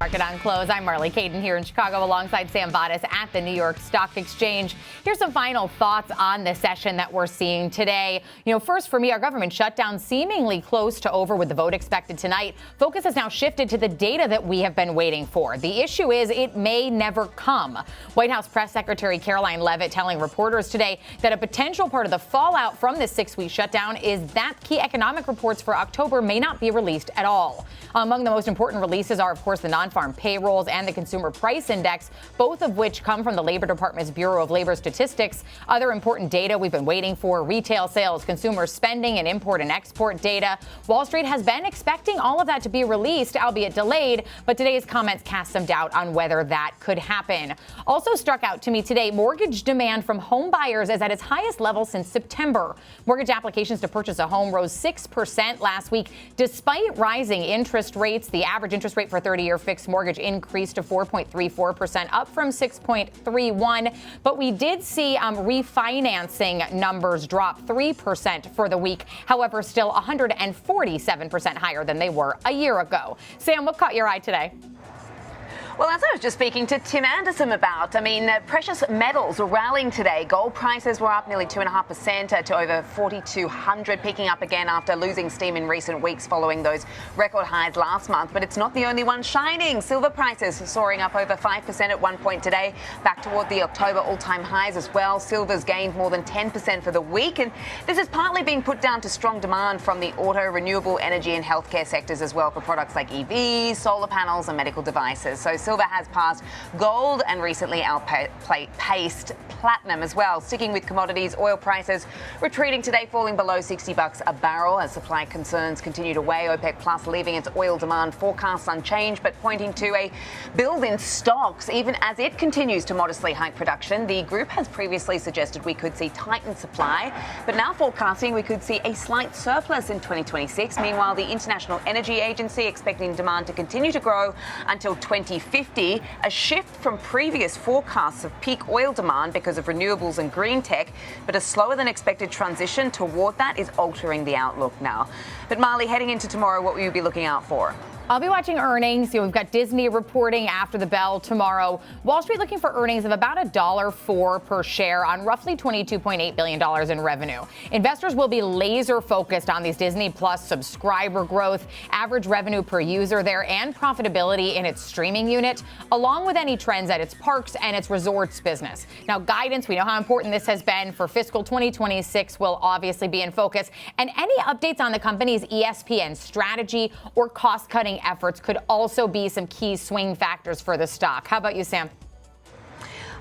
Market on Close. I'm Marley, Kayden here in Chicago alongside Sam Vadas at the New York Stock Exchange. Here's some final thoughts on the session that we're seeing today. First for me, our government shutdown seemingly close to over with the vote expected tonight. Focus has now shifted to the data that we have been waiting for. The issue is it may never come. White House Press Secretary Caroline Leavitt telling reporters today that a potential part of the fallout from this 6-week shutdown is that key economic reports for October may not be released at all. Among the most important releases are, of course, the non-farm payrolls and the Consumer Price Index, both of which come from the Labor Department's Bureau of Labor Statistics. Other important data we've been waiting for: retail sales, consumer spending, and import and export data. Wall Street has been expecting all of that to be released, albeit delayed, but today's comments cast some doubt on whether that could happen. Also struck out to me today, mortgage demand from home buyers is at its highest level since September. Mortgage applications to purchase a home rose 6% last week, despite rising interest rates. The average interest rate for 30-year fixed mortgage increased to 4.34%, up from 6.31%. But we did see refinancing numbers drop 3% for the week. However, still 147% higher than they were a year ago. Sam, what caught your eye today? Well, as I was just speaking to Tim Anderson about, precious metals were rallying today. Gold prices were up nearly 2.5% to over 4,200, picking up again after losing steam in recent weeks following those record highs last month. But it's not the only one shining. Silver prices soaring up over 5% at one point today, back toward the October all-time highs as well. Silver's gained more than 10% for the week, and this is partly being put down to strong demand from the auto, renewable energy and healthcare sectors as well for products like EVs, solar panels and medical devices. So silver has passed gold and recently outpaced platinum as well. Sticking with commodities, oil prices retreating today, falling below $60 a barrel as supply concerns continue to weigh. OPEC Plus leaving its oil demand forecasts unchanged, but pointing to a build in stocks even as it continues to modestly hike production. The group has previously suggested we could see tightened supply, but now forecasting we could see a slight surplus in 2026. Meanwhile, the International Energy Agency expecting demand to continue to grow until 2050, a shift from previous forecasts of peak oil demand because of renewables and green tech, but a slower than expected transition toward that is altering the outlook now. But Marley, heading into tomorrow, what will you be looking out for? I'll be watching earnings. We've got Disney reporting after the bell tomorrow. Wall Street looking for earnings of about $1.04 per share on roughly $22.8 billion in revenue. Investors will be laser focused on these Disney Plus subscriber growth, average revenue per user there, and profitability in its streaming unit, along with any trends at its parks and its resorts business. Now, guidance, we know how important this has been for fiscal 2026, will obviously be in focus. And any updates on the company's ESPN strategy or cost-cutting efforts could also be some key swing factors for the stock. How about you, Sam?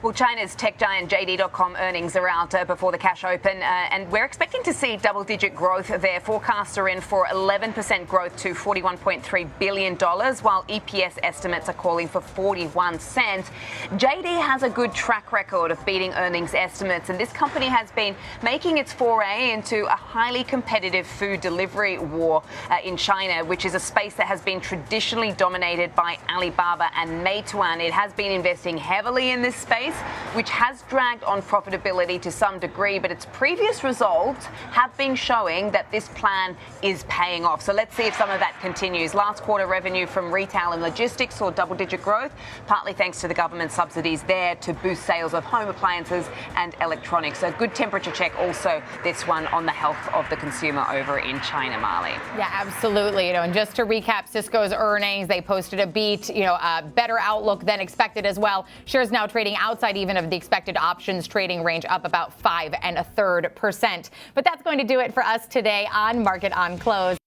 Well, China's tech giant JD.com earnings are out before the cash open, and we're expecting to see double-digit growth there. Forecasts are in for 11% growth to $41.3 billion, while EPS estimates are calling for 41 cents. JD has a good track record of beating earnings estimates, and this company has been making its foray into a highly competitive food delivery war in China, which is a space that has been traditionally dominated by Alibaba and Meituan. It has been investing heavily in this space, which has dragged on profitability to some degree, but its previous results have been showing that this plan is paying off. So let's see if some of that continues. Last quarter revenue from retail and logistics saw double-digit growth, partly thanks to the government subsidies there to boost sales of home appliances and electronics. A good temperature check also, this one, on the health of the consumer over in China, Marley. Yeah, absolutely. And just to recap Cisco's earnings, they posted a beat, a better outlook than expected as well. Shares now trading outside even of the expected options trading range, up about 5 1/3%. But that's going to do it for us today on Market on Close.